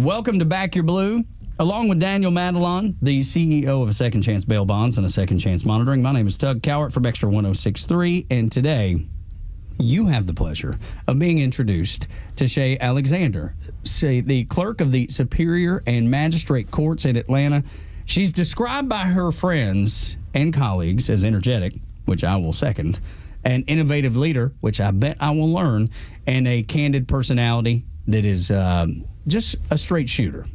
Welcome to Back Your Blue. Along with Daniel Matalon, the CEO of a Second Chance Bail Bonds and a Second Chance Monitoring, my name is Tug Cowart from Extra 106.3, and today you have the pleasure of being introduced to Shay Alexander, the clerk of the Superior and Magistrate Courts in Atlanta. She's described by her friends and colleagues as energetic, which I will second, an innovative leader, which I bet I will learn, and a candid personality that is just a straight shooter.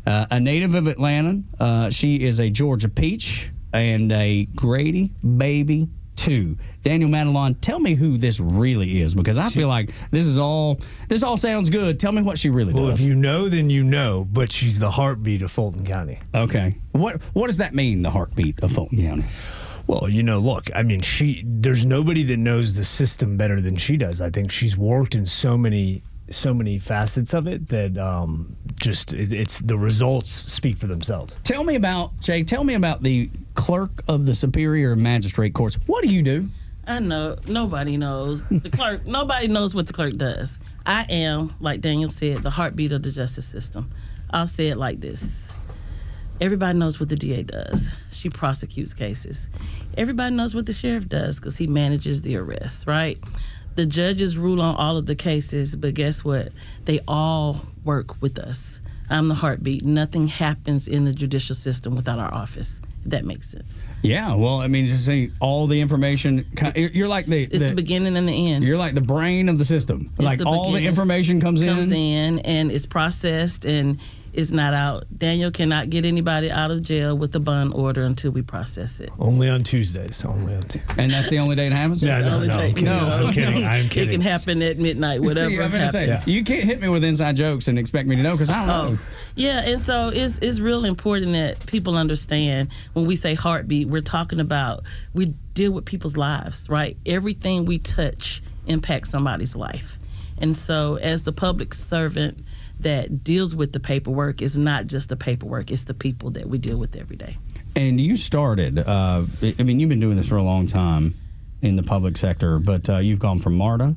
A native of Atlanta, she is a Georgia peach and a Grady baby too. Daniel Matalon, tell me who this really is, because I feel like this all sounds good. Tell me what she really does. Well, if you know, then you know, but she's the heartbeat of Fulton County. Okay. What does that mean, the heartbeat of Fulton County? Well, look, I mean, there's nobody that knows the system better than she does. I think she's worked in so many facets of it that it's the results speak for themselves. Tell me about the clerk of the Superior Magistrate Courts. What do you do? I know nobody knows the clerk. Nobody knows what the clerk does. I am, like Daniel said, the heartbeat of the justice system. I'll say it like this. Everybody knows what the DA does. She prosecutes cases. Everybody knows what the sheriff does because he manages the arrests, right? The judges rule on all of the cases, but guess what? They all work with us. I'm the heartbeat. Nothing happens in the judicial system without our office. If that makes sense. Yeah, well, I mean, just say all the information. You're like it's the beginning and the end. You're like the brain of the system. It's like all the information comes in and it's processed and it's not out. Daniel cannot get anybody out of jail with a bond order until we process it. Only on Tuesdays. And that's the only day it happens? No, I'm kidding. I'm kidding. It can happen at midnight, whatever happens. You can't hit me with inside jokes and expect me to know, because I don't know. Yeah, and so it's real important that people understand when we say heartbeat, we're talking about, we deal with people's lives, right? Everything we touch impacts somebody's life. And so as the public servant that deals with the paperwork, is not just the paperwork, it's the people that we deal with every day. And you started, you've been doing this for a long time in the public sector, but you've gone from MARTA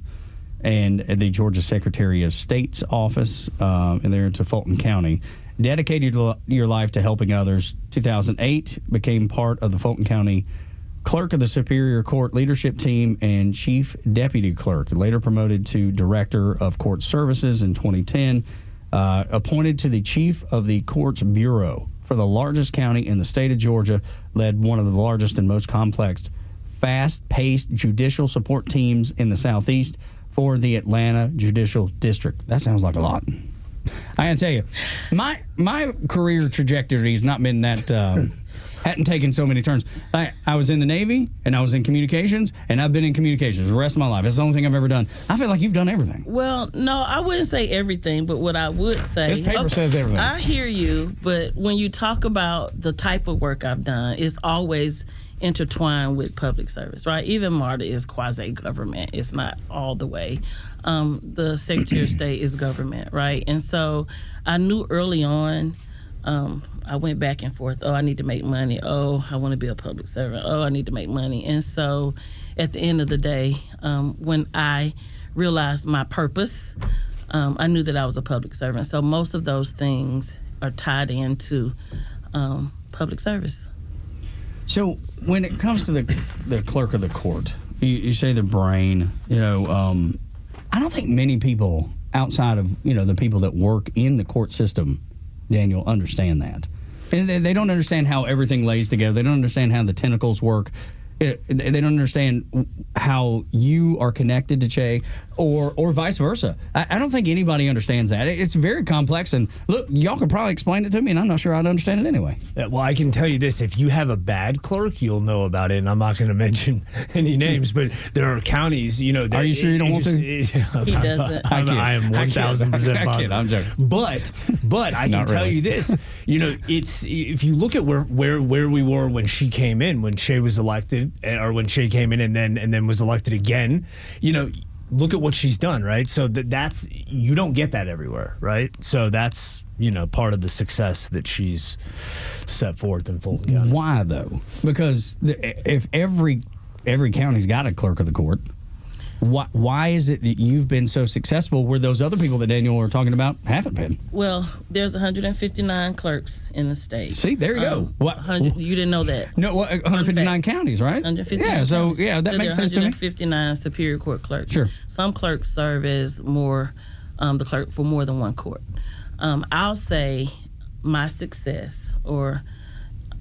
and the Georgia Secretary of State's office and there to Fulton County. Dedicated your life to helping others. 2008, became part of the Fulton County Clerk of the Superior Court leadership team and Chief Deputy Clerk. Later promoted to Director of Court Services in 2010. Appointed to the Chief of the Courts Bureau for the largest county in the state of Georgia. Led one of the largest and most complex, fast-paced judicial support teams in the Southeast for the Atlanta Judicial District. That sounds like a lot. I gotta tell you, my career trajectory has not been that hadn't taken so many turns. I was in the Navy, and I was in communications, and I've been in communications the rest of my life. It's the only thing I've ever done. I feel like you've done everything. Well, no, I wouldn't say everything, but what I would say... This paper says everything. I hear you, but when you talk about the type of work I've done, it's always intertwined with public service, right? Even MARTA is quasi-government. It's not all the way. The Secretary of State is government, right? And so I knew early on... I went back and forth. Oh, I need to make money. Oh, I want to be a public servant. Oh, I need to make money. And so at the end of the day, when I realized my purpose, I knew that I was a public servant. So most of those things are tied into public service. So when it comes to the clerk of the court, you say the brain, I don't think many people outside of, the people that work in the court system, Daniel, understand that. And they don't understand how everything lays together. They don't understand how the tentacles work. They don't understand how you are connected to Che or vice versa. I don't think anybody understands that. It's very complex. And look, y'all could probably explain it to me, and I'm not sure I'd understand it anyway. Yeah, well, I can tell you this. If you have a bad clerk, you'll know about it. And I'm not going to mention any names, but there are counties, Are you sure you don't want to? He doesn't. I am 1,000% positive. I'm joking. But I can tell you this. It's if you look at where we were when she came in, when Che was elected, or when Che came in and then was elected again, look at what she's done, right? So that's you don't get that everywhere, right? So that's part of the success that she's set forth in Fulton County. Why though? Because if every county's got a clerk of the court. Why is it that you've been so successful where those other people that Daniel were talking about haven't been? Well, there's 159 clerks in the state. See, there you go. You didn't know that. No, 159 counties, right? 159 yeah, so counties. yeah, that so makes sense to me. 159 Superior Court clerks. Sure. Some clerks serve as the clerk for more than one court. I'll say my success, or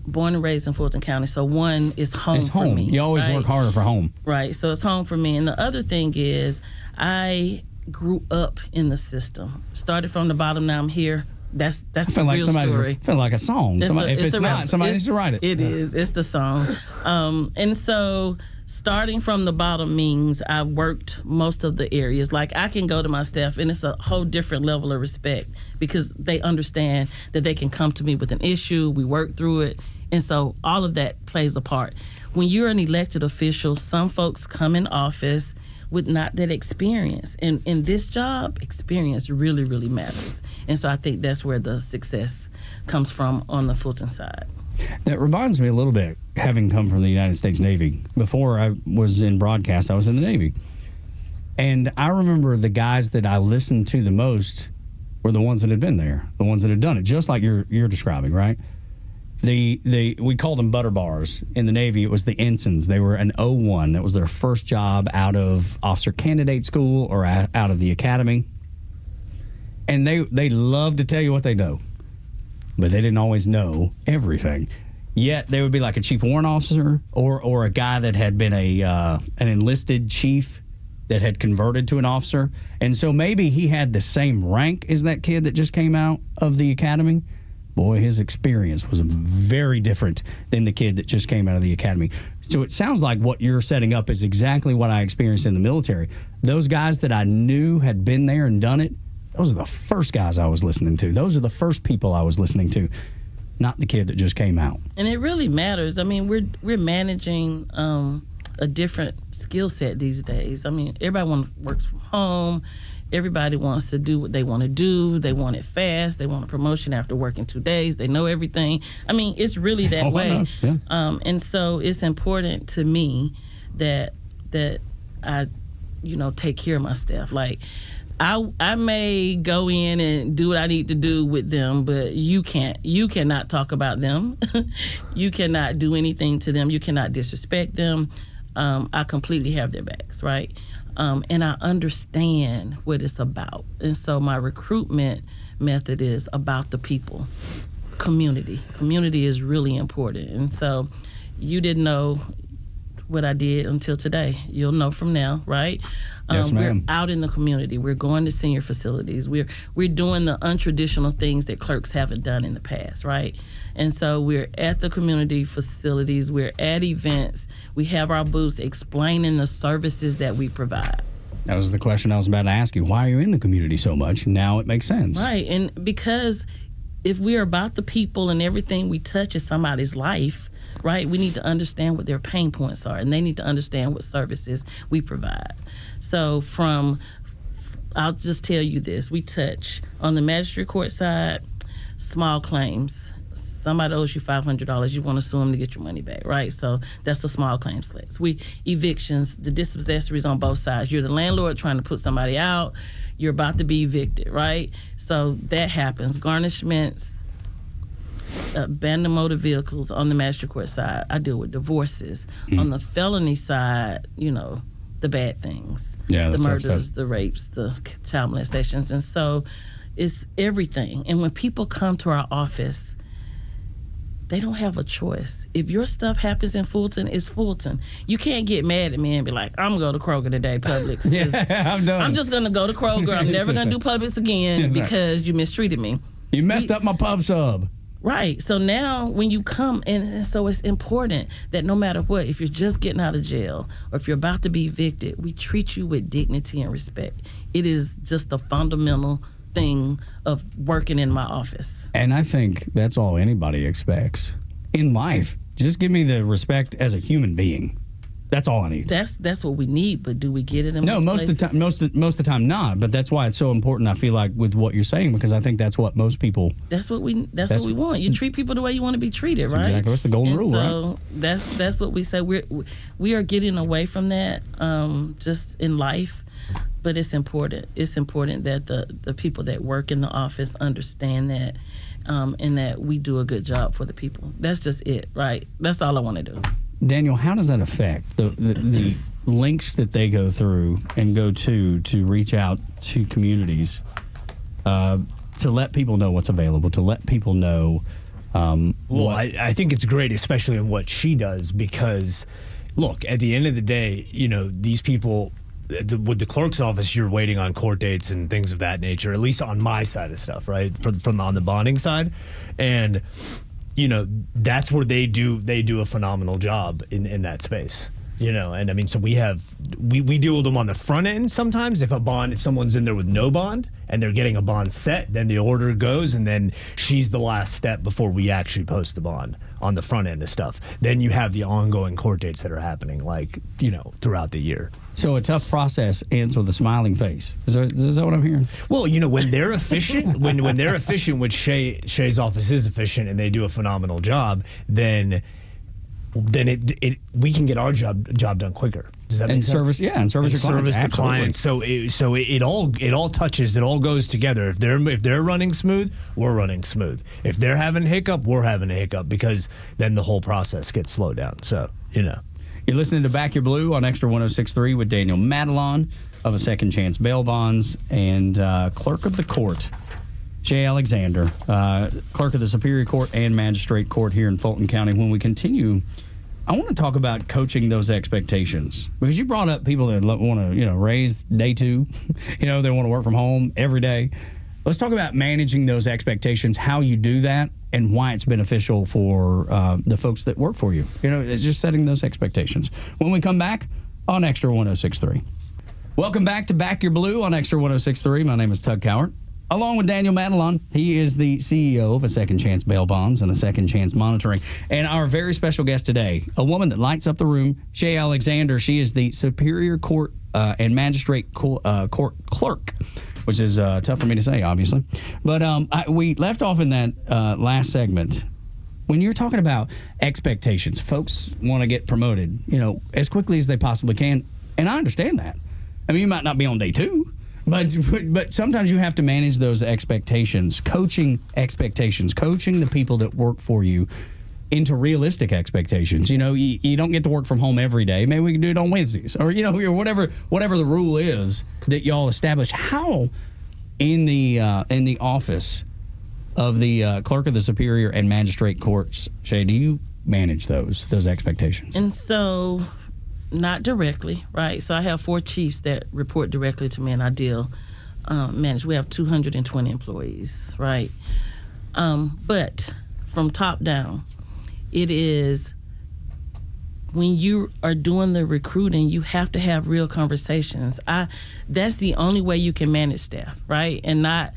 born and raised in Fulton County, so one is home it's for home. me. You always work harder for home. Right, so it's home for me. And the other thing is I grew up in the system. Started from the bottom, now I'm here. That's the real story. I feel like a song. Somebody needs to write it. It is. It's the song. And so starting from the bottom means I've worked most of the areas. Like I can go to my staff and it's a whole different level of respect because they understand that they can come to me with an issue. We work through it. And so all of that plays a part. When you're an elected official, some folks come in office with not that experience. And in this job, experience really, really matters. And so I think that's where the success comes from on the Fulton side. That reminds me a little bit, having come from the United States Navy. Before I was in broadcast, I was in the Navy. And I remember the guys that I listened to the most were the ones that had been there, the ones that had done it, just like you're describing, right? We called them butter bars in the Navy. It was the ensigns. They were an 01. That was their first job out of officer candidate school or out of the academy. And they love to tell you what they know, but they didn't always know everything. Yet they would be like a chief warrant officer or a guy that had been an enlisted chief that had converted to an officer. And so maybe he had the same rank as that kid that just came out of the academy. Boy, his experience was very different than the kid that just came out of the academy. So it sounds like what you're setting up is exactly what I experienced in the military. Those guys that I knew had been there and done it, those are the first guys I was listening to. Those are the first people I was listening to, not the kid that just came out. And it really matters. I mean, we're managing a different skill set these days. I mean, everybody works from home. Everybody wants to do what they want to do. They want it fast. They want a promotion after working 2 days. They know everything. I mean, it's really that way. Yeah. And so it's important to me that I, take care of my staff. Like, I may go in and do what I need to do with them, but you cannot talk about them. You cannot do anything to them. You cannot disrespect them. I completely have their backs, right? And I understand what it's about. And so my recruitment method is about the people. Community. Community is really important. And so you didn't know what I did until today. You'll know from now, right? Yes, ma'am. We're out in the community. We're going to senior facilities. We're doing the untraditional things that clerks haven't done in the past, right? And so we're at the community facilities. We're at events. We have our booths explaining the services that we provide. That was the question I was about to ask you. Why are you in the community so much? Now it makes sense. Right, and because if we are about the people and everything we touch is somebody's life, right, we need to understand what their pain points are, and they need to understand what services we provide. So I'll just tell you this, we touch on the magistrate court side, small claims. Somebody owes you $500, you want to sue them to get your money back, right? So that's a small claims case. Evictions, the dispossessories on both sides. You're the landlord trying to put somebody out, you're about to be evicted, right? So that happens. Garnishments, abandoned motor vehicles on the magistrate court side. I deal with divorces. On the felony side, the bad things. Yeah, the murders, the rapes, the child molestations. And so it's everything. And when people come to our office, they don't have a choice. If your stuff happens in Fulton, it's Fulton. You can't get mad at me and be like, I'm going to go to Kroger today, Publix. I'm done. I'm just going to go to Kroger. I'm never going to do Publix again because you mistreated me. You messed up my pub sub. Right. So now when you come, and so it's important that no matter what, if you're just getting out of jail or if you're about to be evicted, we treat you with dignity and respect. It is just a fundamental thing of working in my office. And I think that's all anybody expects in life. Just give me the respect as a human being. That's all I need. That's what we need, but do we get it in most places? of the time, most of the time not. But that's why it's so important. I feel like with what you're saying, because I think that's what most people. That's what we want. You treat people the way you want to be treated, right? Exactly. That's the golden rule, so right? That's what we say. We are getting away from that just in life. But it's important. It's important that the people that work in the office understand that, and that we do a good job for the people. That's just it, right? That's all I want to do. Daniel, how does that affect the links that they go through and go to reach out to communities, to let people know what's available, to let people know? I think it's great, especially in what she does, because, look, at the end of the day, these people. With the clerk's office, you're waiting on court dates and things of that nature, at least on my side of stuff, right? From on the bonding side. And, that's where they do a phenomenal job in that space. And I mean, so we deal with them on the front end sometimes. If someone's in there with no bond and they're getting a bond set, then the order goes, and then she's the last step before we actually post the bond on the front end of stuff. Then you have the ongoing court dates that are happening, throughout the year. So a tough process ends with a smiling face. Is that what I'm hearing? Well, when they're efficient, when they're efficient, which Shay's office is efficient, and they do a phenomenal job, then we can get our job done quicker. Does that make sense? And service your clients. Service the client. So it all touches. It all goes together. If they're running smooth, we're running smooth. If they're having a hiccup, we're having a hiccup, because then the whole process gets slowed down. So You're listening to Back Your Blue on Extra 106.3 with Daniel Matalon of a Second Chance Bail Bonds and Clerk of the Court, Jay Alexander, Clerk of the Superior Court and Magistrate Court here in Fulton County. When we continue, I want to talk about coaching those expectations, because you brought up people that want to, raise day two, they want to work from home every day. Let's talk about managing those expectations, how you do that, and why it's beneficial for the folks that work for you. It's just setting those expectations. When we come back on Extra 106.3. Welcome back to Back Your Blue on Extra 106.3. My name is Tug Cowart. Along with Daniel Matalon, he is the CEO of a Second Chance Bail Bonds and a Second Chance Monitoring. And our very special guest today, a woman that lights up the room, Shay Alexander. She is the Superior Court and Magistrate Court Clerk, which is tough for me to say, obviously. But we left off in that last segment when you're talking about expectations. Folks want to get promoted, as quickly as they possibly can. And I understand that. I mean, you might not be on day two. But sometimes you have to manage those expectations, coaching the people that work for you into realistic expectations. You don't get to work from home every day. Maybe we can do it on Wednesdays, or whatever the rule is that y'all establish. How in the office of the Clerk of the Superior and Magistrate Courts, Shay, do you manage those expectations? And so. Not directly, right? So I have 4 chiefs that report directly to me, and I manage. We have 220 employees, right? But from top down, it is when you are doing the recruiting, you have to have real conversations. That's the only way you can manage staff, right? And not,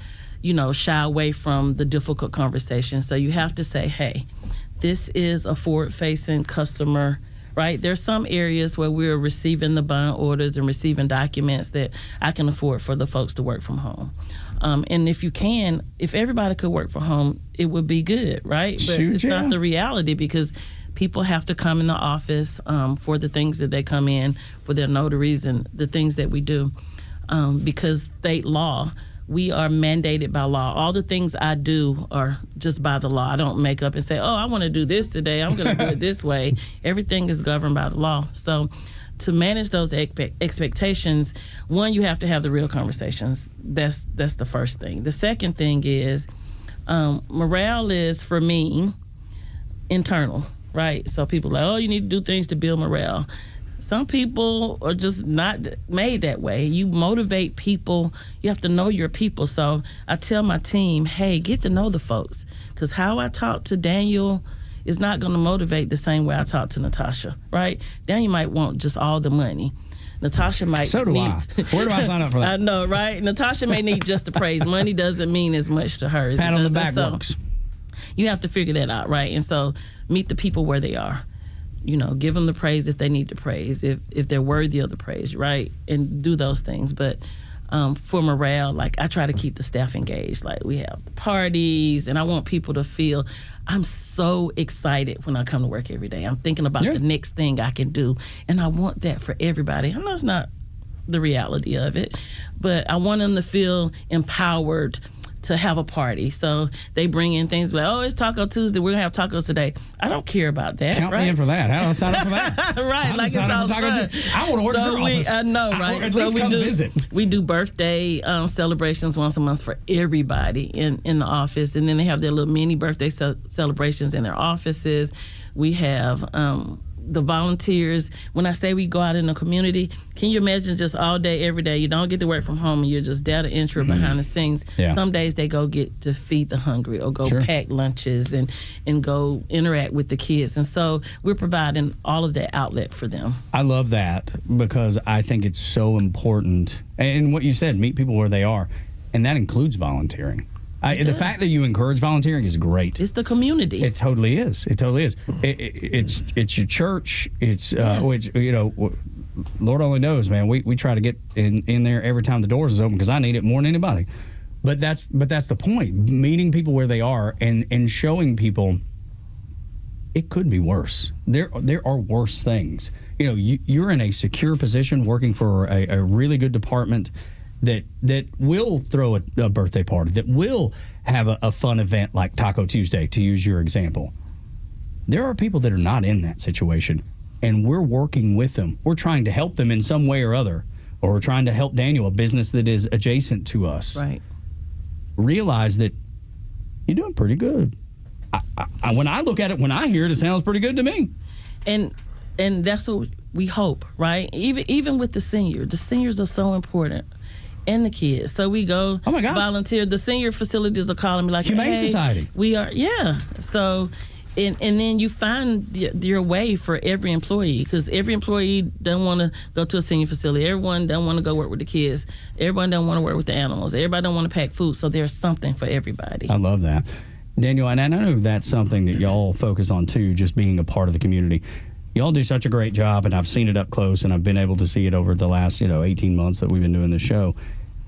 shy away from the difficult conversation. So you have to say, hey, this is a forward-facing customer. Right? There's some areas where we're receiving the bond orders and receiving documents that I can afford for the folks to work from home. And if everybody could work from home, it would be good, right? But it's not the reality, because people have to come in the office for the things that they come in, for their notaries and the things that we do. Because state law, we are mandated by law. All the things I do are just by the law. I don't make up and say, I want to do this today. I'm going to do it this way. Everything is governed by the law. So to manage those expectations, one, you have to have the real conversations. That's the first thing. The second thing is morale is, for me, internal, right? So people are like, you need to do things to build morale. Some people are just not made that way. You motivate people. You have to know your people. So I tell my team, hey, get to know the folks, because how I talk to Daniel is not going to motivate the same way I talk to Natasha, right? Daniel might want just all the money. Natasha might So do need, I. Where do I sign up for that? I know, right? Natasha may need just the praise. Money doesn't mean as much to her as Pat it on does. the back So works. you have to figure that out, right? And so meet the people where they are. give them the praise if they need the praise, if they're worthy of the praise, right? And do those things. But for morale, like I try to keep the staff engaged. Like we have parties, and I want people to feel I'm so excited when I come to work every day. I'm thinking about the next thing I can do, and I want that for everybody. I know it's not the reality of it, but I want them to feel empowered to have a party. So they bring in things like, oh, it's Taco Tuesday, we're gonna have tacos today. I don't care about that. Count me in for that. How do I sign up for that? Right, like it's all fun. I want to work in your office. I know, right? At least come visit. We do birthday celebrations once a month for everybody in the office, and then they have their little mini birthday celebrations in their offices. We have the volunteers. When I say we go out in the community, can you imagine just all day, every day, you don't get to work from home and you're just data entry behind the scenes. Yeah. Some days they go get to feed the hungry or go pack lunches and go interact with the kids. And so we're providing all of that outlet for them. I love that because I think it's so important. And what you said, meet people where they are. And that includes volunteering. The fact that you encourage volunteering is great. It's the community. It totally is. It totally is. It's your church. It's which Lord only knows, man. We try to get in there every time the doors is open because I need it more than anybody. But that's the point. Meeting people where they are and showing people it could be worse. There are worse things. You're in a secure position working for a really good department that will throw a birthday party, that will have a fun event like Taco Tuesday, to use your example. There are people that are not in that situation, and we're working with them. We're trying to help them in some way or other, or we're trying to help Daniel, a business that is adjacent to us, right, realize that you're doing pretty good. When I look at it, when I hear it, it sounds pretty good to me. And that's what we hope, right? Even with the seniors are so important. And the kids. So we go volunteer. The senior facilities are calling me like, Humane Society. We are, So, and then you find your way for every employee, because every employee doesn't want to go to a senior facility. Everyone doesn't want to go work with the kids. Everyone doesn't want to work with the animals. Everybody don't want to pack food. So there's something for everybody. I love that. Daniel, and I know that's something that y'all focus on too, just being a part of the community. Y'all do such a great job, and I've seen it up close, and I've been able to see it over the last 18 months that we've been doing this show.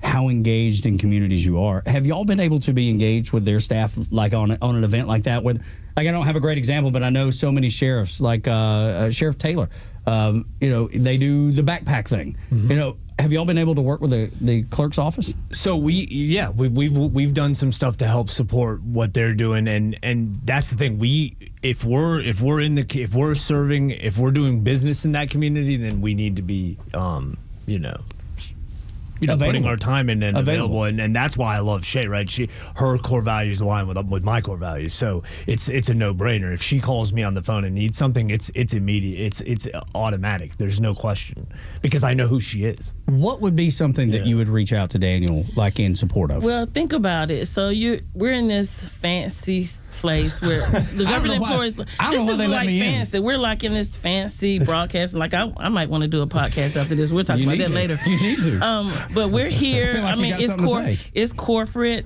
How engaged in communities you are. Have y'all been able to be engaged with their staff, like on an event like that? Like, I don't have a great example, but I know so many sheriffs, like Sheriff Taylor. They do the backpack thing. Mm-hmm. Have y'all been able to work with the clerk's office? So we've done some stuff to help support what they're doing, and that's the thing. If we're doing business in that community, then we need to be putting our time in and available. And that's why I love Shay, right? Her core values align with my core values, so it's a no-brainer. If she calls me on the phone and needs something, it's immediate. It's automatic. There's no question, because I know who she is. What would be something that you would reach out to Daniel like in support of? Well, think about it. So we're in this fancy place where the government employees. This is like fancy. We're like in this fancy broadcast. Like I might want to do a podcast after this. We'll talk about that later. You need to. But we're here. I mean, it's corporate.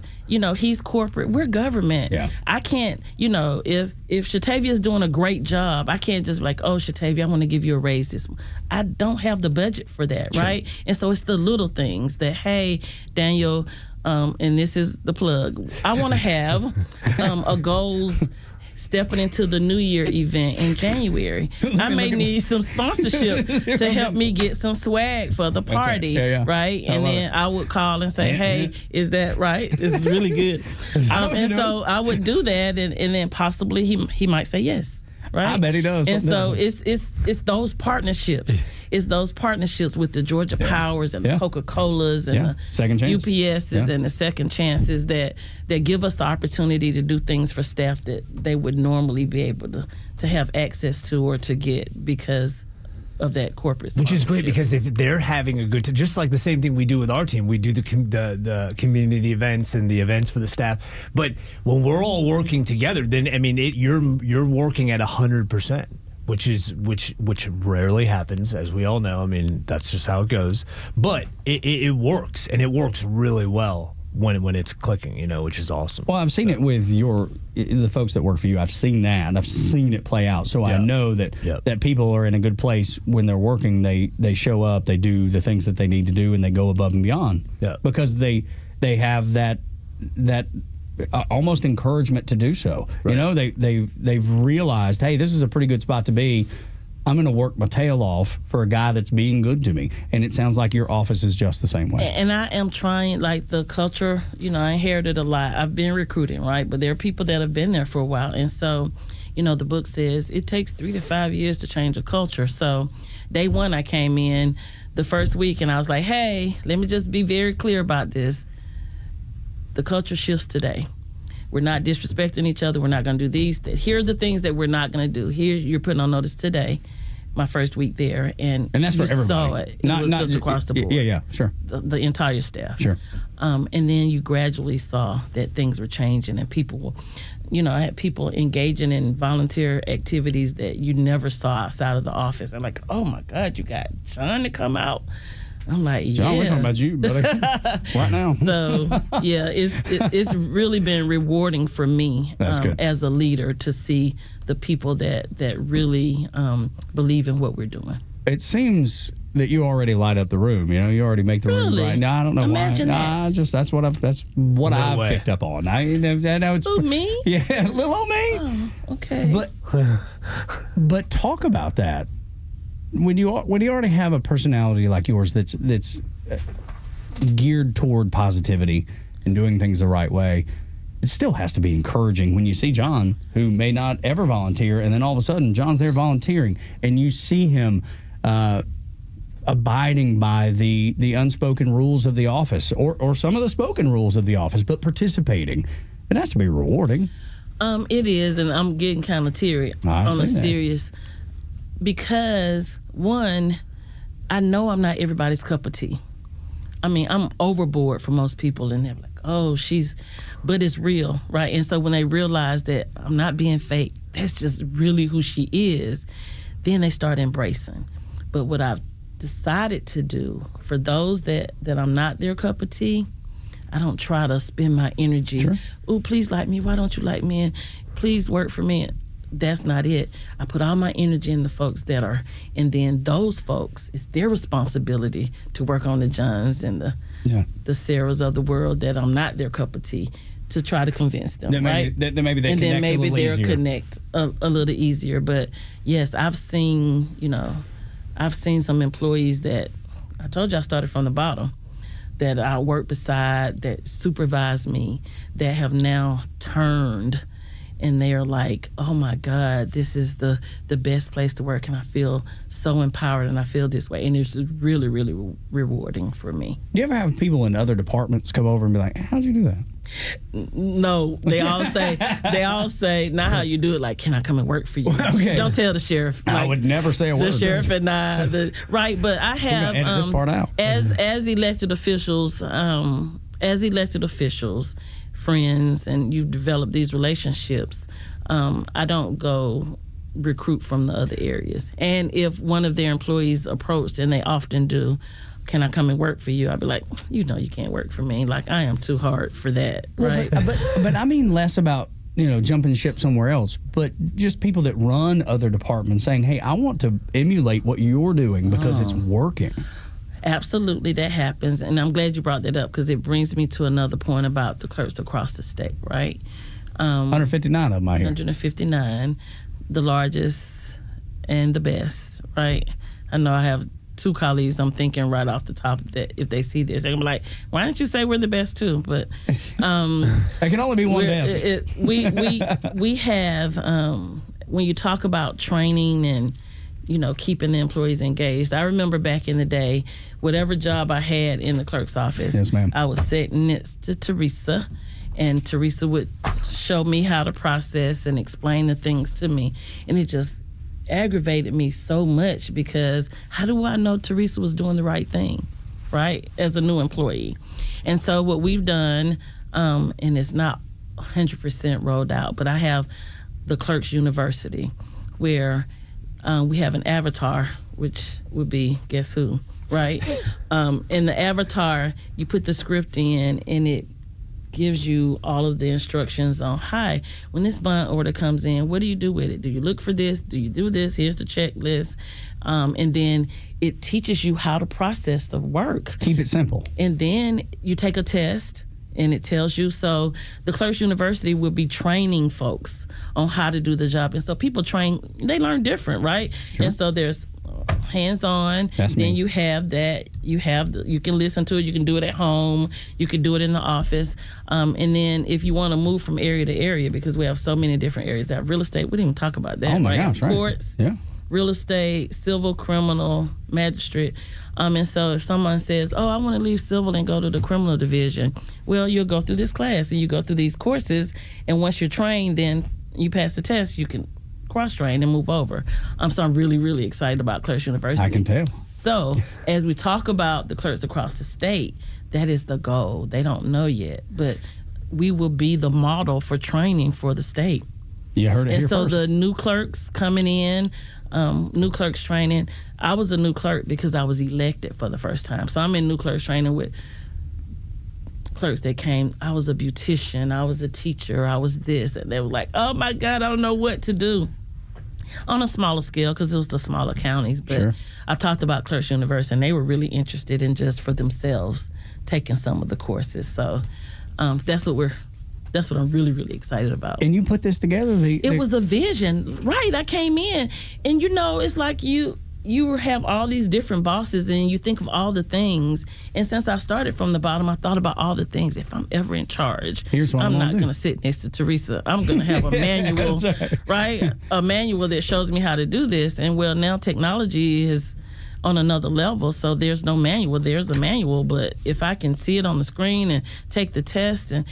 He's corporate. We're government. Yeah. I can't. If Shatavia's doing a great job, I can't just be like, oh, Shatavia, I want to give you a raise this month. I don't have the budget for that, sure. Right? And so it's the little things that, hey, Daniel. And this is the plug. I want to have a goals stepping into the New Year event in January. I may need some sponsorship to help me get some swag for the party, right? And then I would call and say, hey, is that right? This is really good. So I would do that, and then possibly he might say yes. Right? I bet he does. And so it's those partnerships. It's those partnerships with the Georgia Powers and the Coca-Colas and the Second Chance. UPSs and the Second Chances that give us the opportunity to do things for staff that they would normally be able to have access to or to get because of that corporate sponsorship. Which is great, because if they're having a good time, just like the same thing we do with our team, we do the community events and the events for the staff. But when we're all working together, then you're working at 100%, which rarely happens, as we all know. I mean, that's just how it goes. But it works, and it works really well. when it's clicking, which is awesome. Well, I've seen it with the folks that work for you. I've seen that, and I've seen it play out. So I know that people are in a good place when they're working. They show up, they do the things that they need to do, and they go above and beyond. Yeah. Because they have that almost encouragement to do so. Right. They've realized, hey, this is a pretty good spot to be. I'm going to work my tail off for a guy that's being good to me. And it sounds like your office is just the same way. And I am trying, like the culture, I inherited a lot. I've been recruiting, right? But there are people that have been there for a while. And so, the book says it takes 3 to 5 years to change a culture. So day one, I came in the first week and I was like, hey, let me just be very clear about this. The culture shifts today. We're not disrespecting each other. We're not going to do these. Here are the things that we're not going to do. Here, you're putting on notice today, my first week there. And that's for everybody. Saw it. It was just across the board. Yeah, sure. The entire staff. Sure. And then you gradually saw that things were changing and people, I had people engaging in volunteer activities that you never saw outside of the office. I'm like, oh, my God, you got John to come out. I'm like, John, we're talking about you, brother, right now. So, yeah, it's really been rewarding for me as a leader to see the people that really believe in what we're doing. It seems that you already light up the room. You already make the room right. No, I don't know Imagine why. That. That's what I've picked up on. I know it's me. Yeah, little old me. Oh, okay. But talk about that. When you already have a personality like yours that's geared toward positivity and doing things the right way, it still has to be encouraging when you see John, who may not ever volunteer, and then all of a sudden John's there volunteering, and you see him abiding by the unspoken rules of the office or some of the spoken rules of the office, but participating. It has to be rewarding. It is, and I'm getting kind of teary on a serious. Because, one, I know I'm not everybody's cup of tea. I mean, I'm overboard for most people, and they're like, oh, but it's real, right? And so when they realize that I'm not being fake, that's just really who she is, then they start embracing. But what I've decided to do, for those that I'm not their cup of tea, I don't try to spend my energy. Sure. Oh, please like me. Why don't you like me? And please work for me. That's not it. I put all my energy in the folks that are, and then those folks, it's their responsibility to work on the Johns and the Sarahs of the world that I'm not their cup of tea, to try to convince them, right? Then maybe they and connect then maybe a little easier. They'll connect a little easier. But yes, I've seen some employees that I told you I started from the bottom, that I work beside, that supervise me, that have now turned. And they're like, oh, my God, this is the best place to work. And I feel so empowered and I feel this way. And it's really, really rewarding for me. Do you ever have people in other departments come over and be like, how'd you do that? No, they all say, not how you do it, like, can I come and work for you? Okay. Don't tell the sheriff. Like, I would never say a word. The sheriff and I, right, but I have, edit this part out. as elected officials, friends, and you develop these relationships, I don't go recruit from the other areas. And if one of their employees approached, and they often do, can I come and work for you? I'd be like, you can't work for me. Like, I am too hard for that, right? But I mean less about, jumping ship somewhere else, but just people that run other departments saying, hey, I want to emulate what you're doing because it's working. Absolutely, that happens, and I'm glad you brought that up because it brings me to another point about the clerks across the state, right? 159 of them, I hear. 159, the largest and the best, right? I know I have two colleagues I'm thinking right off the top that if they see this, they're going to be like, why don't you say we're the best too? But there can only be one best. We have, when you talk about training and keeping the employees engaged. I remember back in the day, whatever job I had in the clerk's office, yes, ma'am, I was sitting next to Teresa, and Teresa would show me how to process and explain the things to me. And it just aggravated me so much because how do I know Teresa was doing the right thing, right, as a new employee? And so what we've done, and it's not 100% rolled out, but I have the Clerks University where we have an avatar, which would be guess who, right? In the avatar, you put the script in, and gives you all of the instructions on, hi, when this bond order comes in, what do you do with it? Do you look for this? Do you do this? Here's the checklist. And then it teaches you how to process the work. Keep it simple. And then you take a test, and it tells you. So the Clerks University will be training folks on how to do the job. And so people they learn different, right? Sure. And so there's hands-on. Then you have that. You can listen to it. You can do it at home. You can do it in the office. And then if you want to move from area to area, because we have so many different areas. That real estate, we didn't even talk about that. Oh my right? gosh, right. Courts, yeah. Real estate, civil, criminal, magistrate. And so if someone says, oh, I want to leave civil and go to the criminal division, well, you'll go through this class and you go through these courses. And once you're trained, then you pass the test, you can cross-train and move over. So I'm really, really excited about Clerks University. I can tell. So as we talk about the clerks across the state, that is the goal. They don't know yet, but we will be the model for training for the state. You heard it here first. And so the new clerks coming in, new clerks training. I was a new clerk because I was elected for the first time. So I'm in new clerks training with clerks that came. I was a beautician. I was a teacher. I was this. And they were like, oh, my God, I don't know what to do. On a smaller scale, because it was the smaller counties. But sure. I talked about Clerks University, and they were really interested in just for themselves taking some of the courses. So that's what I'm really, really excited about. And you put this together? It was a vision. Right. I came in, and, it's like you have all these different bosses, and you think of all the things. And since I started from the bottom, I thought about all the things. If I'm ever in charge, I'm not going to sit next to Teresa. I'm going to have a manual, right? A manual that shows me how to do this. And, well, now technology is on another level, so there's no manual. There's a manual, but if I can see it on the screen and take the test, and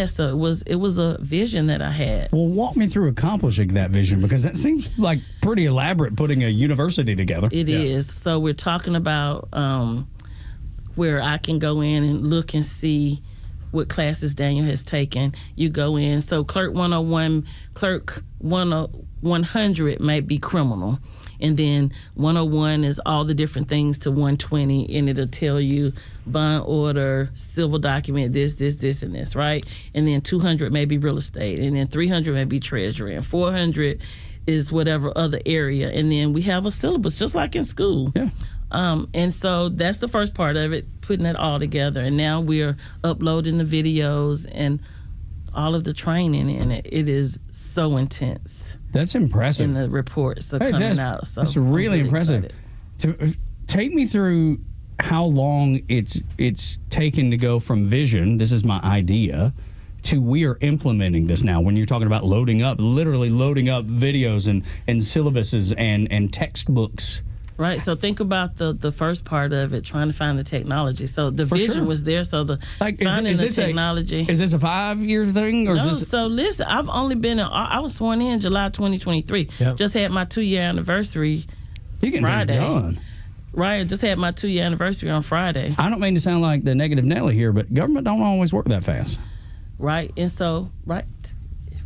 so it was a vision that I had. Well, walk me through accomplishing that vision, because that seems like pretty elaborate, putting a university together. It is. So we're talking about where I can go in and look and see what classes Daniel has taken. You go in. So Clerk 101, Clerk 100 might be criminal. And then 101 is all the different things to 120, and it'll tell you bond order, civil document, this, and this, right? And then 200 may be real estate, and then 300 may be treasury, and 400 is whatever other area. And then we have a syllabus, just like in school. Yeah. And so that's the first part of it, putting it all together. And now we're uploading the videos and all of the training in it. It is so intense. That's impressive. And the reports are coming out. So that's really impressive. Take me through how long it's taken to go from vision, this is my idea, to we are implementing this now. When you're talking about literally loading up videos and syllabuses and textbooks. Right. So think about the first part of it, trying to find the technology. So the vision was there. So finding the technology. Is this a 5-year thing? Or no, is this? So listen, I've only been I was sworn in July 2023. Yep. Just had my 2-year anniversary Friday. Done. Right. Just had my 2-year anniversary on Friday. I don't mean to sound like the negative Nelly here, but government don't always work that fast. Right. And so, right.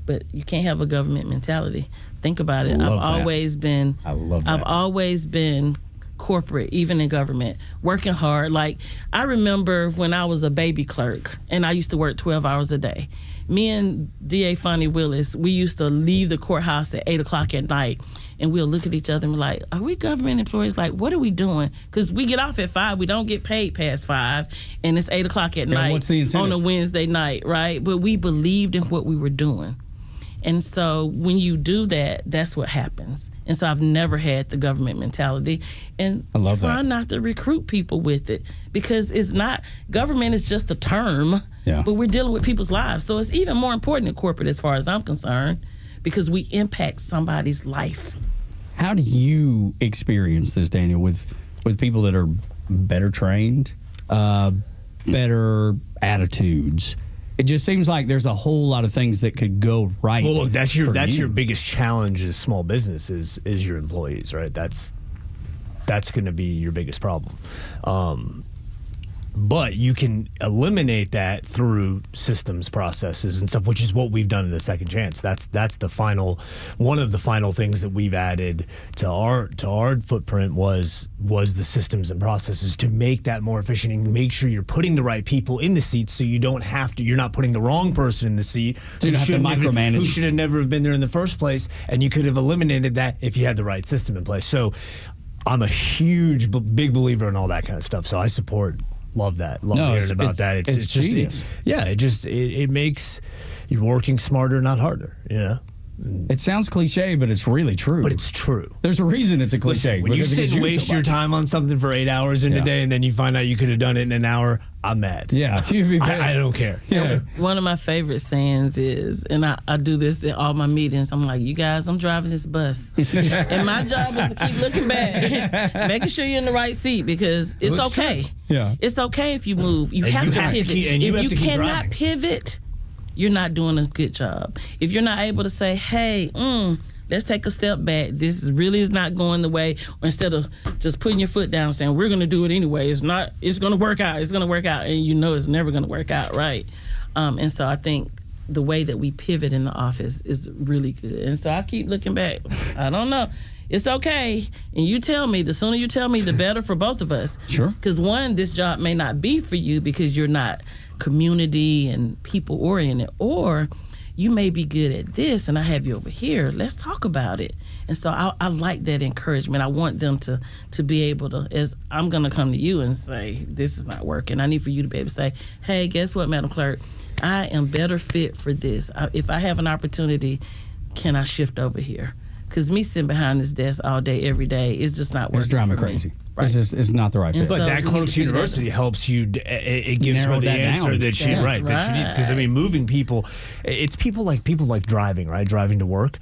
But you can't have a government mentality. Think about it. I've always been corporate, even in government, working hard. Like, I remember when I was a baby clerk and I used to work 12 hours a day. Me and DA Fonnie Willis, we used to leave the courthouse at 8 o'clock at night, and we'll look at each other and be like, are we government employees? Like, what are we doing? Because we get off at 5. We don't get paid past 5, and it's 8 o'clock at night what's the incentive? On a Wednesday night, right? But we believed in what we were doing. And so when you do that, that's what happens. And so I've never had the government mentality. And I love try that. not to recruit people with it, because it's not, government is just a term, but we're dealing with people's lives. So it's even more important in corporate as far as I'm concerned, because we impact somebody's life. How do you experience this, Daniel, with people that are better trained, better attitudes? It just seems like there's a whole lot of things that could go right. Well, look, that's your biggest challenge as small business is your employees, right? That's going to be your biggest problem. But you can eliminate that through systems, processes, and stuff, which is what we've done in the Second Chance. That's the final, one of the final things that we've added to our footprint was the systems and processes to make that more efficient and make sure you're putting the right people in the seats, so you don't have to. You're not putting the wrong person in the seat So you don't have to micromanage. who should have never have been there in the first place, and you could have eliminated that if you had the right system in place. So I'm a huge, big believer in all that kind of stuff. So I support. Love that. Love hearing about that. It's just genius. It makes you working smarter, not harder. You know. It sounds cliche, but it's really true. But it's true. There's a reason it's a cliche. Listen, when you sit and waste your time on something for 8 hours in a day, and then you find out you could have done it in an hour, I'm mad. Yeah, you'd be pissed. I don't care. Yeah. One of my favorite sayings is, and I do this in all my meetings, I'm like, you guys, I'm driving this bus. And my job is to keep looking back, making sure you're in the right seat, because it's okay. Yeah. It's okay if you move. You have to pivot. If you cannot pivot, you're not doing a good job. If you're not able to say, hey, let's take a step back. This really is not going the way. Or instead of just putting your foot down saying, we're going to do it anyway. It's going to work out. It's going to work out. And you know it's never going to work out, right? And so I think the way that we pivot in the office is really good. And so I keep looking back. I don't know. It's okay. And you tell me, the sooner you tell me, the better for both of us. Sure. Because one, this job may not be for you because you're not community and people oriented, or you may be good at this and I have you over here. Let's talk about it. And so I like that encouragement. I want them to be able to, as I'm going to come to you and say, this is not working. I need for you to be able to say, hey, guess what, Madam Clerk? I am better fit for this. If I have an opportunity, can I shift over here? Because me sitting behind this desk all day, every day, is just not working. It's driving me for crazy. Me. Right. It's not the right fit. But So that Clerks University helps you. It gives her the answer that she that she needs. Because I mean, moving people, it's people like driving, right? Driving to work.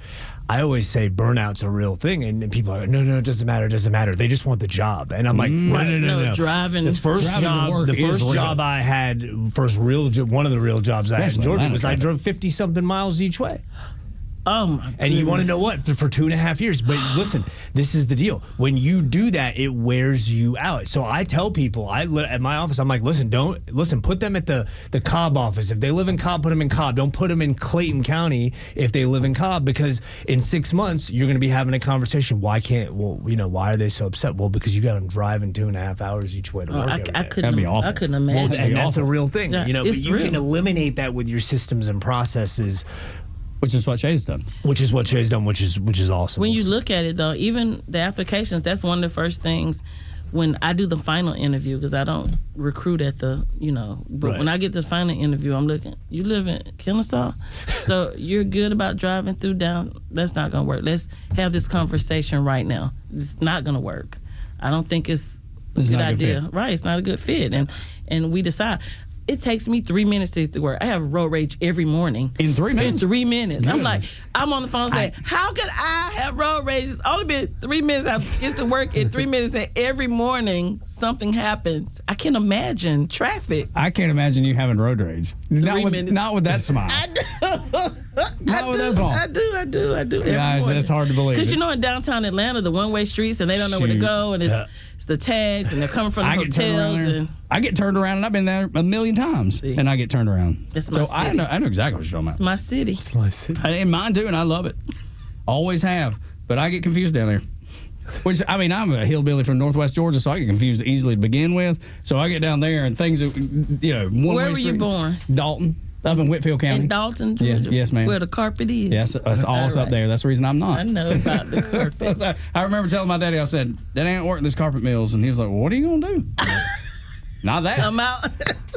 I always say burnout's a real thing, and people are like, no, it doesn't matter. They just want the job, and I'm like, no. Driving. The first job I had, one of the real jobs I had in Georgia was I drove 50-something miles each way. Oh my goodness. And you want to know what? For 2.5 years. But listen, this is the deal. When you do that, it wears you out. So I tell people, at my office, I'm like, listen, put them at the Cobb office. If they live in Cobb, put them in Cobb. Don't put them in Clayton County if they live in Cobb, because in 6 months, you're going to be having a conversation. Why are they so upset? Well, because you got them driving 2.5 hours each way to work every day. That'd be awful. I couldn't imagine. And that's a real thing. Yeah, but you can eliminate that with your systems and processes. Which is what Shay's done. Which is awesome. When you look at it, though, even the applications, that's one of the first things when I do the final interview, because I don't recruit at the, but when I get the final interview, I'm looking, you live in Kennesaw? So you're good about driving through down? That's not going to work. Let's have this conversation right now. It's not going to work. I don't think it's a good idea. Right, it's not a good fit. And we decide. It takes me 3 minutes to get to work. I have road rage every morning. In 3 minutes? In 3 minutes. I'm like, I'm on the phone saying, how could I have road rage? It's only been 3 minutes. I get to work in 3 minutes, and every morning something happens. I can't imagine traffic. I can't imagine you having road rage. Not with that smile. I do. Not with that smile. I do. Yeah, it's hard to believe. Because in downtown Atlanta, the one-way streets, and they don't know where to go, and it's the tags, and they're coming from the hotels. I get turned around, and I've been there a million times, and I get turned around. It's my city. I know exactly what you're talking about. It's my city. It's my city. And mine too, and I love it. Always have. But I get confused down there. Which, I mean, I'm a hillbilly from Northwest Georgia, so I get confused easily to begin with. So I get down there, and things are, Where were you born? Dalton. Up in Whitfield County. In Dalton, Georgia? Yeah, yes, ma'am. Where the carpet is? Yes, it's all up there. That's the reason I'm not. I know about the carpet. I remember telling my daddy, I said, Dad, I ain't working this carpet mills. And he was like, well, what are you going to do? Not that. I'm out.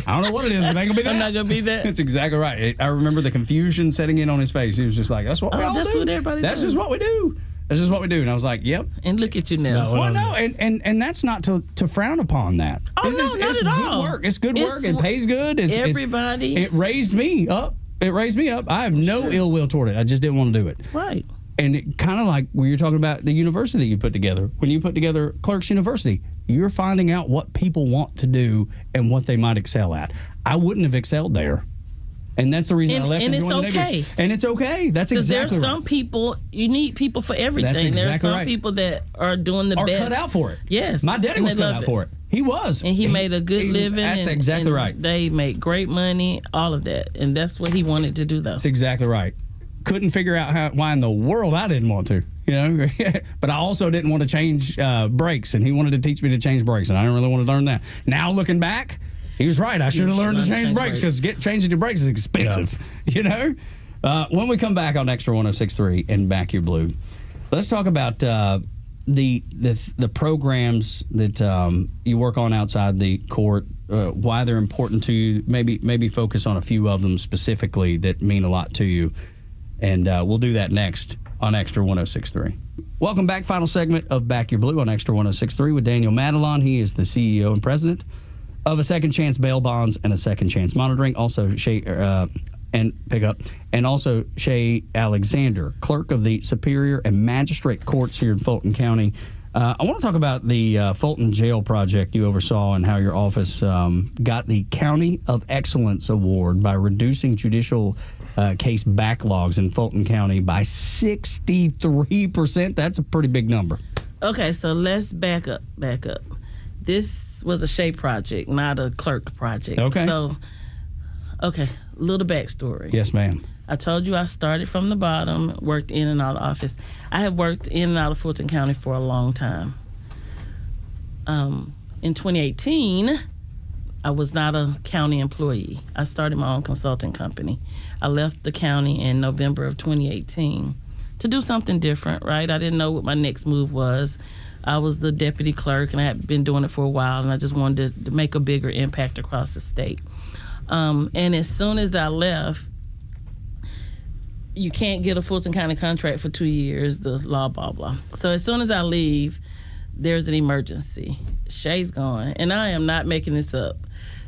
I don't know what it is, but it ain't going to be that. I'm not going to be that. That's exactly right. I remember the confusion setting in on his face. He was just like, that's what we all do. That's what everybody That's does. just what we do. That's just what we do. And I was like, yep. And look at you now. Well, no, and that's not to frown upon that. Oh, no, not it's at good all. Work. It's good work. It pays good. Everybody. It raised me up. I have no ill will toward it. I just didn't want to do it. Right. And it kind of like when you're talking about the university that you put together. When you put together Clerks University, you're finding out what people want to do and what they might excel at. I wouldn't have excelled there. And that's the reason I left. And it's okay. And it's okay. That's exactly right. Because there's some people, you need people for everything. That's exactly there's some right. people that are doing the best. Are cut out for it. Yes. My daddy was cut out for it. He was. And he made a good living. That's exactly right. They made great money, all of that. And that's what he wanted to do, though. That's exactly right. Couldn't figure out why in the world I didn't want to, But I also didn't want to change brakes, and he wanted to teach me to change brakes, and I didn't really want to learn that. Now, looking back, he was right. I should have learned to change brakes because changing your brakes is expensive, When we come back on Extra 106.3 and Back Your Blue, let's talk about the programs that you work on outside the court, why they're important to you. Maybe focus on a few of them specifically that mean a lot to you, and we'll do that next on Extra 106.3. Welcome back. Final segment of Back Your Blue on Extra 106.3 with Daniel Matalon. He is the CEO and president of a Second Chance Bail Bonds and a Second Chance Monitoring. Also, Shay Alexander, clerk of the Superior and Magistrate Courts here in Fulton County. I want to talk about the Fulton Jail project you oversaw and how your office got the County of Excellence Award by reducing judicial case backlogs in Fulton County by 63%. That's a pretty big number. Okay, so let's back up. This was a Shay project, not a clerk project. Okay. So, little backstory. Yes, ma'am. I told you I started from the bottom, worked in and out of office. I have worked in and out of Fulton County for a long time. In 2018, I was not a county employee. I started my own consulting company. I left the county in November of 2018 to do something different, right? I didn't know what my next move was. I was the deputy clerk, and I had been doing it for a while, and I just wanted to make a bigger impact across the state. And as soon as I left, you can't get a Fulton County contract for 2 years, the law, blah, blah. So as soon as I leave, there's an emergency. Shay's gone, and I am not making this up.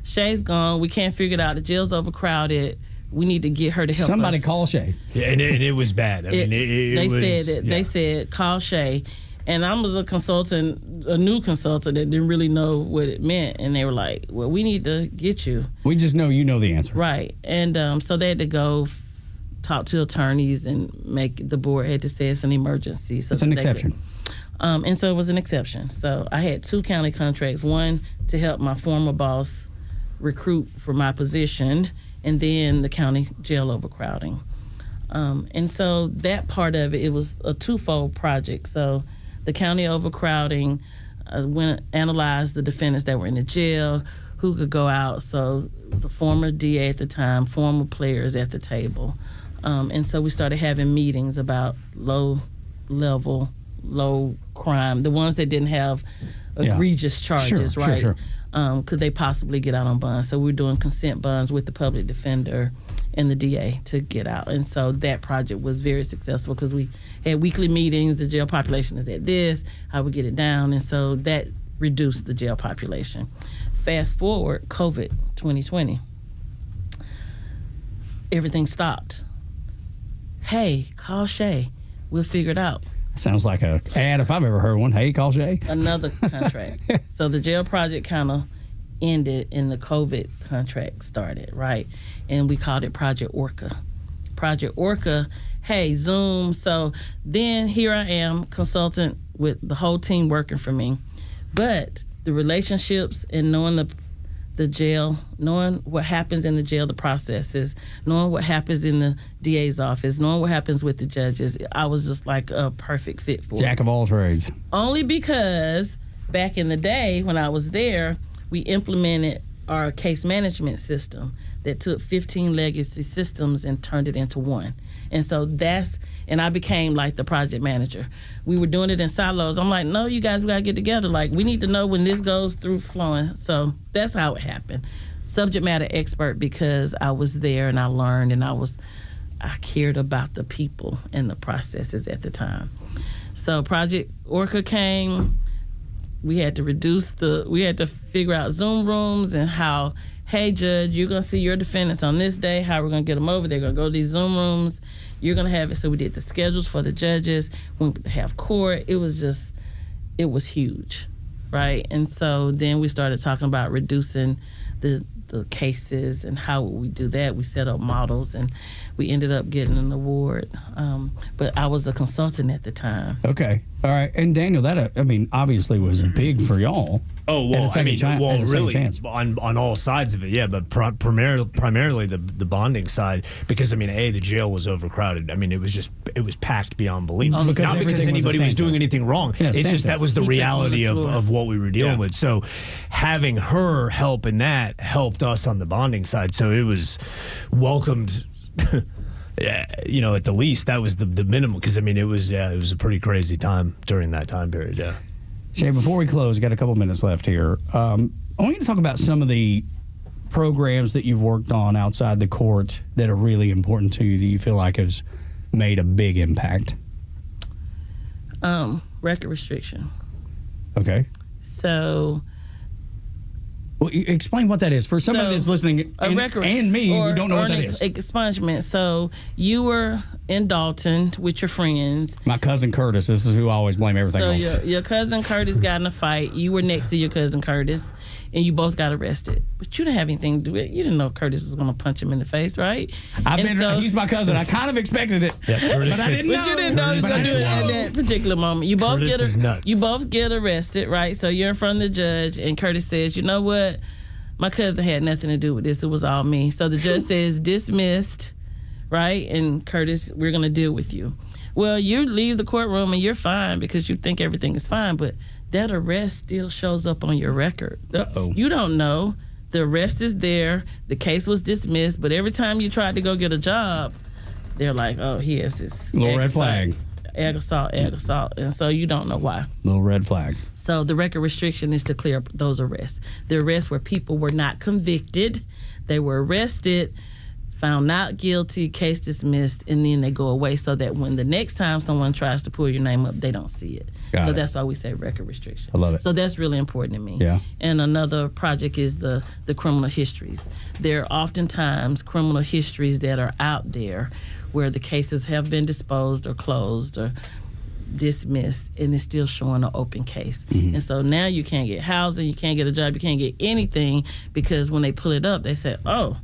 Shay's gone. We can't figure it out. The jail's overcrowded. We need to get her to help Somebody us. call Shay. Yeah, and it was bad. I mean, They said, call Shay. And I was a new consultant that didn't really know what it meant. And they were like, well, we need to get you. We just know you know the answer. Right. And so they had to go talk to attorneys and the board had to say it's an emergency. So it's an exception. And so it was an exception. So I had 2 county contracts, one to help my former boss recruit for my position, and then the county jail overcrowding. And so that part of it was a twofold project. So the county overcrowding, analyzed the defendants that were in the jail, who could go out. So it was a former DA at the time, former players at the table. And so we started having meetings about low crime, the ones that didn't have egregious charges, right? Sure. Could they possibly get out on bond? So we were doing consent bonds with the public defender and the DA to get out. And so that project was very successful because we had weekly meetings. The jail population is at this, how we get it down. And so that reduced the jail population. Fast forward, COVID 2020. Everything stopped. Hey, call Shay. We'll figure it out. Sounds like a ad if I've ever heard one. Hey, call Shay. Another contract. So the jail project kind of ended and the COVID contract started, right? And we called it Project Orca. Project Orca, hey, Zoom. So then here I am, consultant with the whole team working for me. But the relationships and knowing the jail, knowing what happens in the jail, the processes, knowing what happens in the DA's office, knowing what happens with the judges, I was just like a perfect fit for it. Jack of all trades. Only because back in the day when I was there, we implemented our case management system that took 15 legacy systems and turned it into one. And so and I became like the project manager. We were doing it in silos. I'm like, no, you guys, we gotta get together. Like, we need to know when this goes through flowing. So that's how it happened. Subject matter expert because I was there and I learned and I cared about the people and the processes at the time. So Project Orca came. We had to figure out Zoom rooms and how, hey, judge, you're going to see your defendants on this day, how we're going to get them over. They're going to go to these Zoom rooms. You're going to have it. So we did the schedules for the judges. We have court. It was huge, right? And so then we started talking about reducing the cases and how would we do that. We set up models and we ended up getting an award But I was a consultant at the time. Okay. All right. And Daniel, that, obviously was big for y'all. Oh, well, really, chance. on all sides of it, yeah, but primarily the bonding side, because, the jail was overcrowded. It was packed beyond belief. Not because anybody was doing anything wrong. Yeah, it's just that was the reality of what we were dealing with. So having her help in that helped us on the bonding side. So it was welcomed. Yeah, at the least, that was the minimum, because it was a pretty crazy time during that time period. Yeah. Shay, before we close, got a couple minutes left here. I want you to talk about some of the programs that you've worked on outside the court that are really important to you, that you feel like has made a big impact. Record restriction. Okay. So. Well, explain what that is for somebody that's listening and me who don't know what that is. Expungement. So you were in Dalton with your friends. My cousin Curtis. This is who I always blame everything on. So your cousin Curtis got in a fight. You were next to your cousin Curtis, and you both got arrested. But you didn't have anything to do with it. You didn't know Curtis was going to punch him in the face, right? He's my cousin. I kind of expected it, but I didn't know. But you didn't know he was going to do it at that particular moment. You both get arrested, right? So you're in front of the judge, and Curtis says, "You know what? My cousin had nothing to do with this. It was all me." So the judge says, "Dismissed," right? And Curtis, we're going to deal with you. Well, you leave the courtroom and you're fine because you think everything is fine, but that arrest still shows up on your record. Uh-oh. You don't know. The arrest is there. The case was dismissed, but every time you tried to go get a job, they're like, "Oh, he has this little red flag. Egg assault. And so you don't know why. Little red flag. So the record restriction is to clear up those arrests. The arrests where people were not convicted, they were arrested, found not guilty, case dismissed, and then they go away so that when the next time someone tries to pull your name up, they don't see it. So that's why we say record restriction. I love it. So that's really important to me. Yeah. And another project is the criminal histories. There are oftentimes criminal histories that are out there where the cases have been disposed or closed or dismissed, and it's still showing an open case. Mm-hmm. And so now you can't get housing, you can't get a job, you can't get anything, because when they pull it up, they say, "Oh,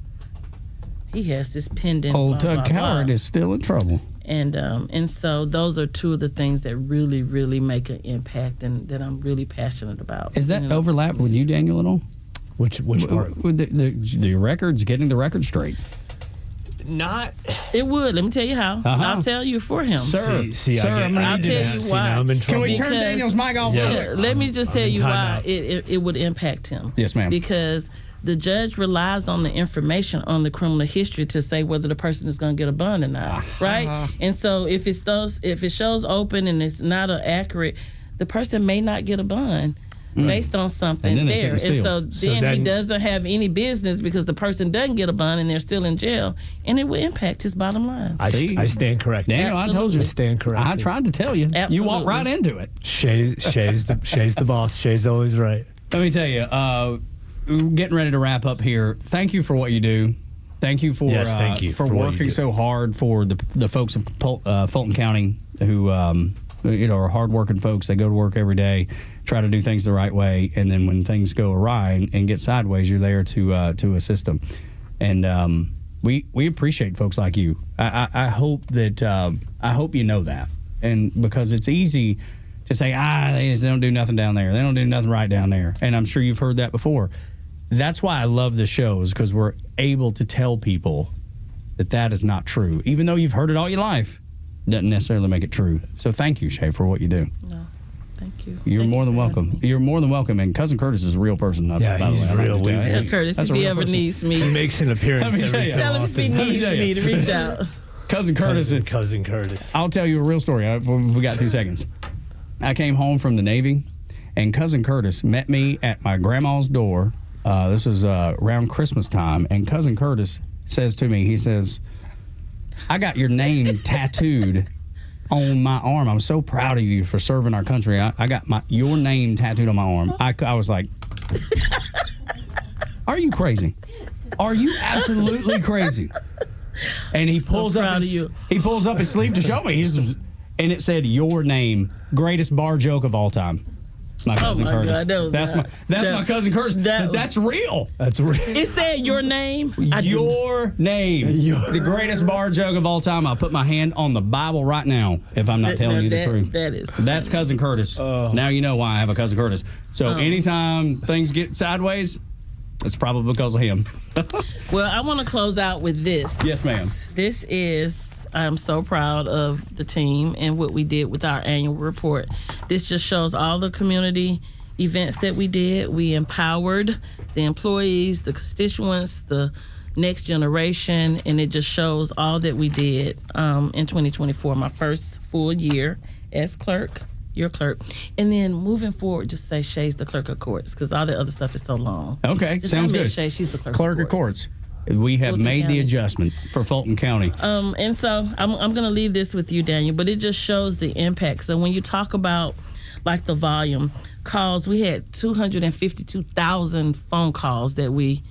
he has this pending." Old Tug Cowart is still in trouble. And so those are two of the things that really, really make an impact and that I'm really passionate about. Is that overlap with you, Daniel, at all? Which part? With the records, getting the record straight. Not. It would. Let me tell you how. I'll tell you for him. Sir, I'll tell you why. Now I'm in trouble. Can we turn Daniel's mic off? Yeah, let me just tell you why it would impact him. Yes, ma'am. Because the judge relies on the information on the criminal history to say whether the person is going to get a bond or not, right? And so if it shows open and it's not accurate, the person may not get a bond. Based on something there. And so then he doesn't have any business because the person doesn't get a bond and they're still in jail, and it will impact his bottom line. I stand corrected. Daniel, I told you. I stand corrected. I tried to tell you. Absolutely. You walked right into it. Shay's the boss. Shay's always right. Let me tell you, we're getting ready to wrap up here. Thank you for what you do. Thank you for for working so hard for the folks of Fulton County who are hardworking folks. They go to work every day, try to do things the right way, and then when things go awry and get sideways, you're there to assist them. And we appreciate folks like you. I hope that I hope you know that, and because it's easy to say they just don't do nothing down there. They don't do nothing right down there, and I'm sure you've heard that before. That's why I love the shows, because we're able to tell people that is not true, even though you've heard it all your life. Doesn't necessarily make it true. So thank you, Shay, for what you do. No, thank you. You're more than welcome. You're more than welcome. And Cousin Curtis is a real person. He's real. Curtis, if he ever needs me. He makes an appearance every so Tell him often. if he needs me to reach out. Cousin Curtis. Cousin Curtis. I'll tell you a real story. We got 2 seconds. I came home from the Navy, and Cousin Curtis met me at my grandma's door. This was around Christmas time, and Cousin Curtis says to me, he says, "I got your name tattooed on my arm. I'm so proud of you for serving our country. I got your name tattooed on my arm." I was like, "Are you crazy? Are you absolutely crazy?" And he pulls up his sleeve to show me. And it said, "Your name, greatest bar joke of all time." My cousin my Curtis. God, that was that's not- my cousin Curtis. That's real. That's real. It said your name. Your name. The greatest bar joke of all time. I'll put my hand on the Bible right now if I'm not telling you the truth. That's cousin Curtis. Now you know why I have a cousin Curtis. So anytime things get sideways, it's probably because of him. Well, I want to close out with this. Yes, ma'am. This is, I'm so proud of the team and what we did with our annual report. This just shows all the community events that we did. We empowered the employees, the constituents, the next generation, and it just shows all that we did in 2024, my first full year as clerk. Your clerk. And then moving forward, just say Shay's the clerk of courts because all the other stuff is so long. Okay, just sounds good. Shay, she's the clerk of courts. We have Fulton made County. the adjustment for Fulton County. And so I'm going to leave this with you, Daniel, but it just shows the impact. So when you talk about like the volume calls, we had 252,000 phone calls that we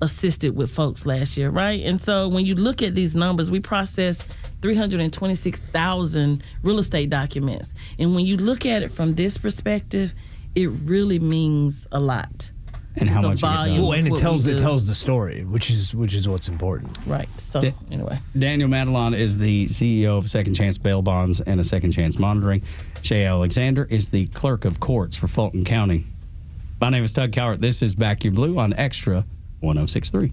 assisted with folks last year, right? And so when you look at these numbers, we processed 326,000 real estate documents. And when you look at it from this perspective, it really means a lot. And how much volume. Well, and it tells the story, which is what's important. Right. So anyway, Daniel Matalon is the CEO of Second Chance Bail Bonds and a Second Chance Monitoring. Shay Alexander is the Clerk of Courts for Fulton County. My name is Tug Cowart. This is Back Your Blue on Extra 106.3.